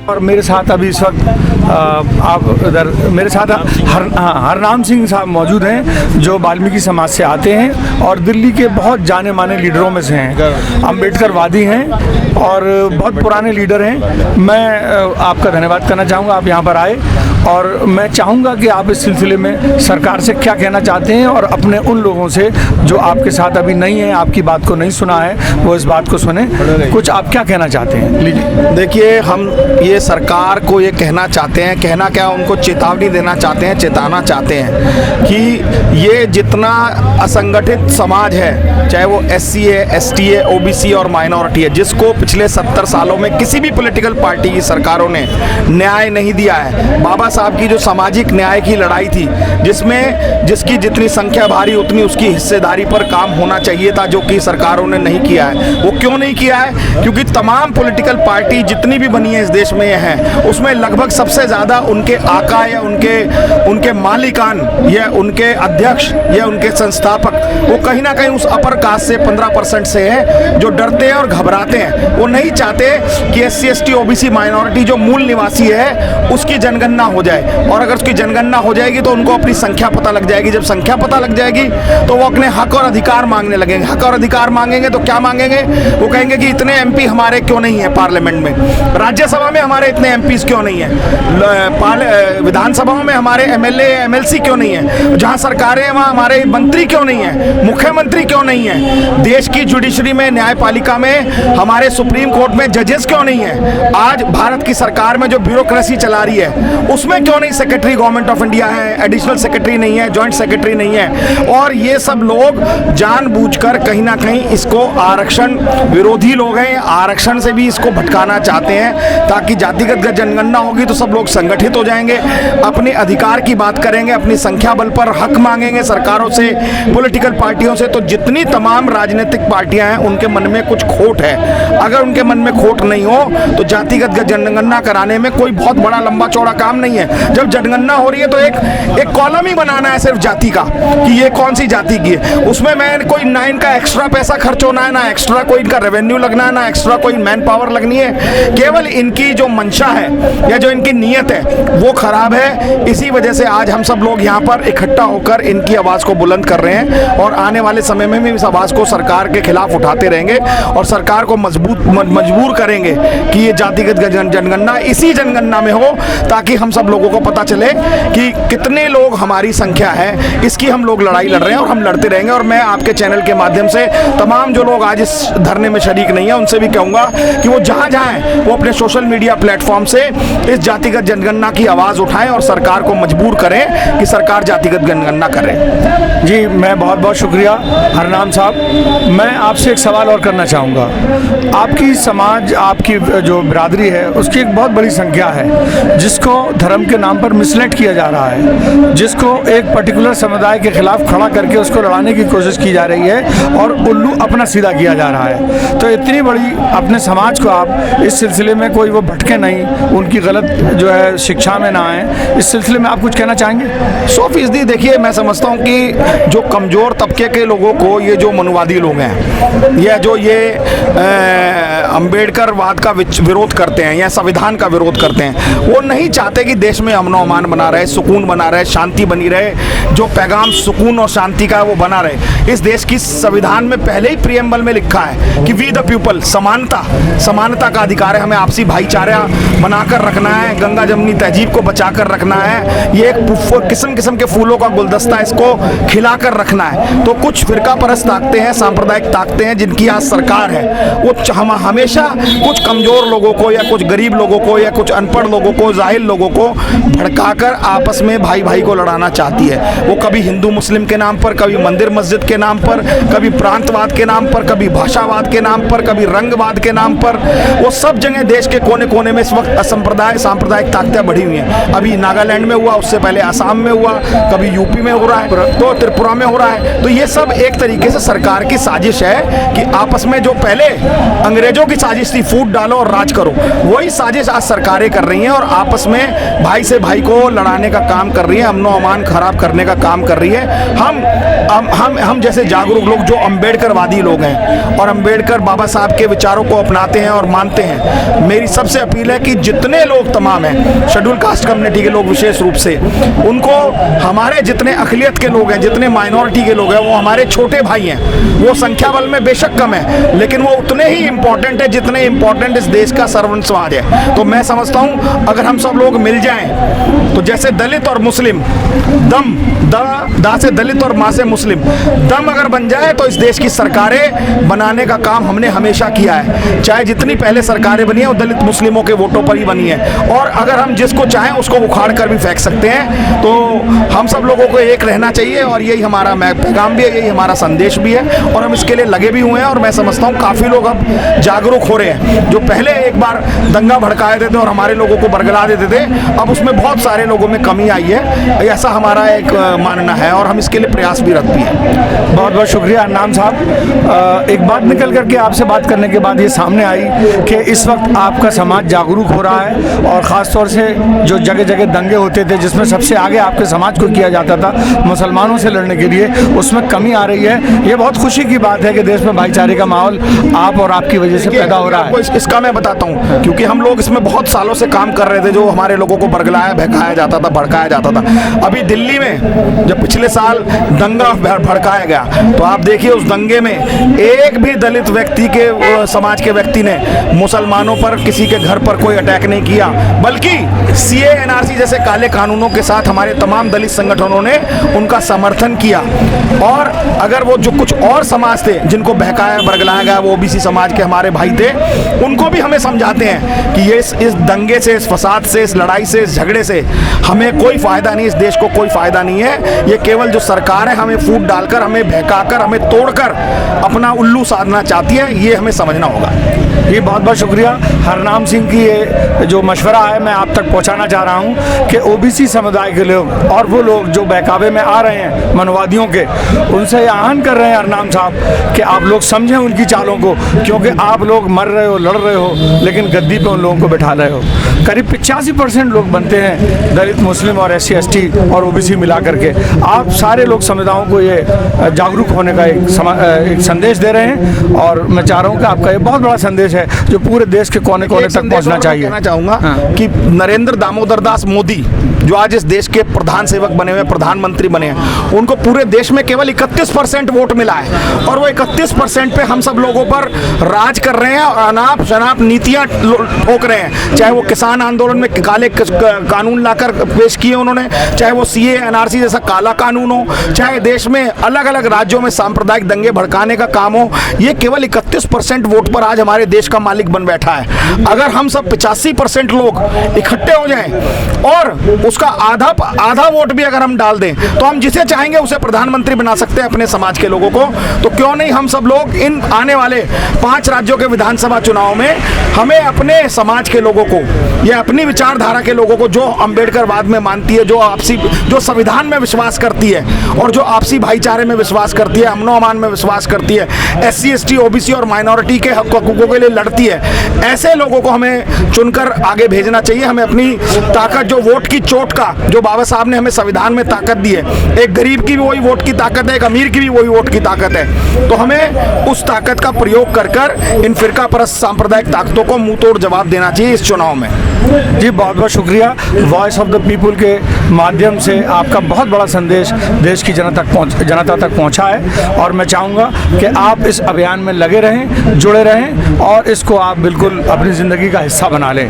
और मेरे साथ अभी इस वक्त आप इधर मेरे साथ हरनाम सिंह साहब मौजूद हैं, जो वाल्मीकि समाज से आते हैं और दिल्ली के बहुत जाने माने लीडरों में से हैं, अम्बेडकरवादी हैं और बहुत पुराने लीडर हैं। मैं आपका धन्यवाद करना चाहूँगा, आप यहाँ पर आए, और मैं चाहूँगा कि आप इस सिलसिले में सरकार से क्या कहना चाहते हैं और अपने उन लोगों से जो आपके साथ अभी नहीं है, आपकी बात को नहीं सुना है, वो इस बात को सुने। कुछ आप क्या कहना चाहते हैं? लीजिए। देखिए, हम ये सरकार को ये कहना चाहते हैं, कहना क्या, उनको चेतावनी देना चाहते हैं, चेताना चाहते हैं कि ये जितना असंगठित समाज है, चाहे वो SC है, ST है, OBC और माइनॉरिटी है, जिसको पिछले 70 सालों में किसी भी पॉलिटिकल पार्टी की सरकारों ने न्याय नहीं दिया है। बाबा साहब की जो सामाजिक न्याय की लड़ाई थी, जिसमें जिसकी जितनी संख्या भारी उतनी उसकी हिस्सेदारी पर काम होना चाहिए था, जो कि सरकारों ने नहीं किया है। वो क्यों नहीं किया है? क्योंकि तमाम पॉलिटिकल पार्टी जितनी भी बनी है इस देश में हैं, उसमें लगभग सबसे ज़्यादा उनके आका या उनके मालिकान या उनके अध्यक्ष या उनके संस्थापक वो कहीं ना कहीं उस अपर कास्ट से 15% से है, जो डरते हैं और घबराते हैं। वो नहीं चाहते कि SC ST OBC माइनॉरिटी जो मूल निवासी है उसकी जनगणना हो जाए, और अगर उसकी जनगणना हो जाएगी तो उनको अपनी संख्या पता लग जाएगी। जब संख्या पता लग जाएगी तो वो अपने हक और अधिकार मांगने लगेंगे। हक और अधिकार मांगेंगे तो क्या मांगेंगे? वो कहेंगे कि इतने MP हमारे क्यों नहीं है पार्लियामेंट में, राज्यसभा में हमारे इतने MPs क्यों नहीं है, विधानसभाओं में हमारे MLA MLC क्यों नहीं है, जहाँ सरकारें हैं वहाँ हमारे मंत्री क्यों नहीं है, मुख्यमंत्री क्यों नहीं है, देश की जुडिशरी में, न्यायपालिका में, हमारे सुप्रीम कोर्ट में जजेस क्यों नहीं है, आज भारत की सरकार में जो ब्यूरोक्रेसी चला रही है उसमें क्यों नहीं सेक्रेटरी गवर्नमेंट ऑफ इंडिया है, एडिशनल सेक्रेटरी नहीं है, जॉइंट सेक्रेटरी नहीं है। और ये सब लोग जानबूझकर कहीं ना कहीं इसको आरक्षण विरोधी लोग हैं, आरक्षण से भी इसको भटकाना चाहते हैं, ताकि जातिगत जनगणना होगी तो सब लोग संगठित हो जाएंगे, अपने अधिकार की बात करेंगे, अपनी संख्या बल पर हक मांगेंगे सरकारों से, पॉलिटिकल पार्टियों से। तो जितनी तमाम राजनीतिक पार्टियां हैं उनके मन में कुछ खोट है। अगर उनके मन में खोट नहीं हो तो जातिगत जनगणना कराने में कोई बहुत बड़ा लंबा चौड़ा काम नहीं है। जब जनगणना हो रही है तो एक कॉलम ही बनाना है सिर्फ जाति का, कि ये कौन सी जाति की है। उसमें मैं कोई ना इनका एक्स्ट्रा पैसा खर्च होना है, ना एक्स्ट्रा कोई इनका रेवेन्यू लगना है, ना एक्स्ट्रा कोई मैन पावर लगनी है। केवल इनकी जो मंशा है या जो इनकी नीयत है वो खराब है। इसी वजह से आज हम सब लोग यहाँ पर इकट्ठा होकर इनकी आवाज़ को बुलंद कर रहे हैं, और आने वाले समय में भी इस आवाज़ को सरकार के खिलाफ उठाते रहेंगे और सरकार को मजबूर करेंगे कि ये जातिगत जनगणना इसी जनगणना में हो, ताकि हम सब लोगों को पता चले कि कितने लोग हमारी संख्या है। इसकी हम लोग लड़ाई लड़ रहे हैं और हम लड़ते रहेंगे। और मैं आपके चैनल के माध्यम से तमाम जो लोग आज इस धरने में शरीक नहीं है उनसे भी कहूँगा कि वो जहाँ जहाँ हैं वो अपने सोशल मीडिया प्लेटफॉर्म से इस जातिगत जनगणना की आवाज़ उठाएं और सरकार को मजबूर करें कि सरकार जातिगत जनगणना करे। जी, मैं बहुत बहुत शुक्रिया हरनाम साहब। मैं आपसे एक सवाल और करना चाहूँगा। आपकी समाज, आपकी जो बिरादरी है उसकी एक बहुत बड़ी संख्या है जिसको धर्म के नाम पर मिसलीड किया जा रहा है, जिसको एक पर्टिकुलर समुदाय के खिलाफ खड़ा करके उसको लड़ाने की कोशिश की जा रही है और उल्लू अपना सीधा किया जा रहा है। तो इतनी बड़ी अपने समाज को आप इस सिलसिले में कोई वो भटके नहीं, उनकी गलत जो है शिक्षा में ना आए, इस सिलसिले में आप कुछ कहना चाहेंगे? 100% देखिए, मैं समझता हूँ कि जो कमज़ोर तबके के लोगों को, ये जो मनुवादी लोग हैं या जो ये अम्बेडकरवाद का विरोध करते हैं या संविधान का विरोध करते हैं, वो नहीं चाहते कि देश में अमन अमान बना रहे, सुकून बना रहे, शांति बनी रहे। जो पैगाम सुकून और शांति का है वो बना रहे। इस देश की संविधान में पहले ही प्रियम्बल में लिखा है कि वी द पीपल, समानता का अधिकार है, हमें आपसी भाईचारा बनाकर रखना है, गंगा जमनी तहजीब को बचाकर रखना है, ये एक किस्म किस्म के फूलों का गुलदस्ता इसको खिलाकर रखना है। तो कुछ फिरका परस्त ताकतें हैं, सांप्रदायिक ताकतें हैं जिनकी आज सरकार है, वो हमेशा कुछ कमज़ोर लोगों को या कुछ गरीब लोगों को या कुछ अनपढ़ लोगों को, जाहिल लोगों को भड़काकर आपस में भाई भाई को लड़ाना चाहती है। वो कभी हिंदू मुस्लिम के नाम पर, कभी मंदिर मस्जिद के नाम पर, कभी प्रांतवाद के नाम पर, कभी भाषावाद के नाम पर, कभी रंगवाद के नाम पर। वो सब जगह देश के कोने कोने में इस वक्त सांप्रदायिक ताकतें बढ़ी हुई हैं। अभी नागालैंड में हुआ, उससे पहले आसाम में हुआ, कभी यूपी में हो रहा है, तो त्रिपुरा में हो रहा है। तो ये सब एक तरीके से सरकार की साजिश है कि आपस में जो पहले अंग्रेजों की साजिश थी, फूट डालो और राज करो, वही साजिश आज सरकारें कर रही हैं और आपस में भाई से भाई को लड़ाने का काम कर रही है, अमनो अमान खराब करने का काम कर रही है। हम जैसे जागरूक लोग जो अम्बेडकरवादी लोग हैं और अम्बेडकर बाबा साहब के विचारों को अपनाते हैं और मानते हैं, मेरी सबसे अपील अपील है कि जितने लोग तमाम हैं शेड्यूल कास्ट कम्युनिटी के लोग विशेष रूप से, उनको हमारे जितने अक़लियत के लोग हैं, जितने माइनॉरिटी के लोग हैं, वो हमारे छोटे भाई हैं। वो संख्या बल में बेशक कम है, लेकिन वो उतने ही इंपॉर्टेंट है जितने इंपॉर्टेंट इस देश का सर्वंट समाज है। तो मैं समझता हूँ अगर हम सब लोग मिल जाएं तो जैसे दलित और मुस्लिम दम दा से दलित और माँ से मुस्लिम दम अगर बन जाए तो इस देश की सरकारें बनाने का काम हमने हमेशा किया है। चाहे जितनी पहले सरकारें बनी है वो दलित मुस्लिमों के वोटों पर ही बनी है, और अगर हम जिसको चाहें उसको उखाड़ कर भी फेंक सकते हैं। तो हम सब लोगों को एक रहना चाहिए, और यही हमारा पैगाम भी है, यही हमारा संदेश भी है, और हम इसके लिए लगे भी हुए हैं। और मैं समझता हूँ काफ़ी लोग अब जागरूक हो रहे हैं। जो पहले एक बार दंगा भड़काए देते और हमारे लोगों को बरगला देते थे, अब उसमें बहुत सारे लोगों में कमी आई है, ऐसा हमारा एक मानना है, और हम इसके लिए प्रयासरत भी हैं। बहुत बहुत शुक्रिया हरनाम साहब। एक बात निकल करके आपसे बात करने के बाद ये सामने आई कि इस वक्त आपका समाज जागरूक हो रहा है, और ख़ास तौर से जो जगह जगह दंगे होते थे जिसमें सबसे आगे आपके समाज को किया जाता था मुसलमानों से लड़ने के लिए, उसमें कमी आ रही है। ये बहुत खुशी की बात है कि देश में भाईचारे का माहौल आप और आपकी वजह से पैदा हो रहा है। इसका मैं बताता हूँ, क्योंकि हम लोग इसमें बहुत सालों से काम कर रहे थे। जो हमारे लोगों को बरगलाया बहकाया जाता था, भड़काया जाता था, अभी दिल्ली में जब पिछले साल दंगा भड़काया गया, तो आप देखिए उस दंगे में एक भी दलित व्यक्ति के समाज के व्यक्ति ने मुसलमानों पर, किसी के घर पर कोई अटैक नहीं किया, बल्कि CA NRC जैसे काले कानूनों के साथ हमारे तमाम दलित संगठनों ने उनका समर्थन किया। और अगर वो जो कुछ और समाज थे जिनको बहकाया बरगलाया गया, वो OBC समाज के हमारे भाई थे, उनको भी हमें समझाते हैं कि ये इस दंगे से, इस फसाद से, इस लड़ाई से, इस झगड़े से हमें कोई फ़ायदा नहीं, इस देश को कोई फ़ायदा नहीं है। ये केवल जो सरकार है हमें फूट डालकर, हमें बहकाकर, हमें तोड़कर अपना उल्लू साधना चाहती है, ये हमें समझना होगा। ये बहुत बहुत शुक्रिया हरनाम सिंह की ये जो मशवरा है मैं आप तक पहुंचाना चाह रहा हूं कि OBC समुदाय के लोग और वो लोग जो बहकावे में आ रहे हैं मनवादियों के, उनसे आह्वान कर रहे हैं हरनाम साहब कि आप लोग समझें उनकी चालों को, क्योंकि आप लोग मर रहे हो, लड़ रहे हो, लेकिन गद्दी पे उन लोगों को बैठा रहे हो। करीब 85% लोग बनते हैं दलित, मुस्लिम और SC ST और OBC मिला करके। आप सारे लोग समुदायों को ये जागरूक होने का एक संदेश दे रहे हैं, और मैं चाह रहा हूँ कि आपका ये बहुत बड़ा संदेश है जो पूरे देश के कोने कोने तक पहुंचना चाहिए। कहना चाहूंगा कि नरेंद्र दामोदर दास मोदी जो आज इस देश के प्रधान सेवक बने हुए, प्रधानमंत्री बने हैं, उनको पूरे देश में केवल 31% वोट मिला है, और वो 31% पे हम सब लोगों पर राज कर रहे हैं और अनाप शनाप नीतियां ठोक रहे हैं। चाहे वो किसान आंदोलन में काले कानून लाकर पेश किए उन्होंने, चाहे वो CA NRC जैसा काला कानून हो, चाहे देश में अलग अलग राज्यों में सांप्रदायिक दंगे भड़काने का काम हो, ये केवल 31% वोट पर आज हमारे देश का मालिक बन बैठा है। अगर हम सब 85% लोग इकट्ठे हो जाएं और उसका आधा वोट भी अगर हम डाल दें, तो हम जिसे चाहेंगे उसे प्रधानमंत्री बना सकते हैं अपने समाज के लोगों को। तो क्यों नहीं हम सब लोग इन आने वाले 5 राज्यों के विधानसभा चुनाव में हमें अपने समाज के लोगों को, या अपनी विचारधारा के लोगों को, जो अम्बेडकरवाद में मानती है, जो संविधान में विश्वास करती है, और जो आपसी भाईचारे में विश्वास करती है, अमनो अमान में विश्वास करती है, SC ST OBC और माइनॉरिटी के हकों के लिए लड़ती है, ऐसे लोगों को हमें चुनकर आगे भेजना चाहिए। हमें अपनी ताकत, जो वोट की चोट का, जो बाबा साहब ने हमें संविधान में ताकत दी है, एक गरीब की भी वही वोट की ताकत है, एक अमीर की भी वही वोट की ताकत है, तो हमें उस ताकत का प्रयोग कर इन फिरका परस्त सांप्रदायिक ताकतों को मुंह तोड़ जवाब देना चाहिए इस चुनाव में। जी बहुत बहुत शुक्रिया। वॉइस ऑफ द पीपुल के माध्यम से आपका बहुत बड़ा संदेश देश की जनता तक पहुंचा है, और मैं चाहूँगा कि आप इस अभियान में लगे रहें, जुड़े रहें, और इसको आप बिल्कुल अपनी ज़िंदगी का हिस्सा बना लें।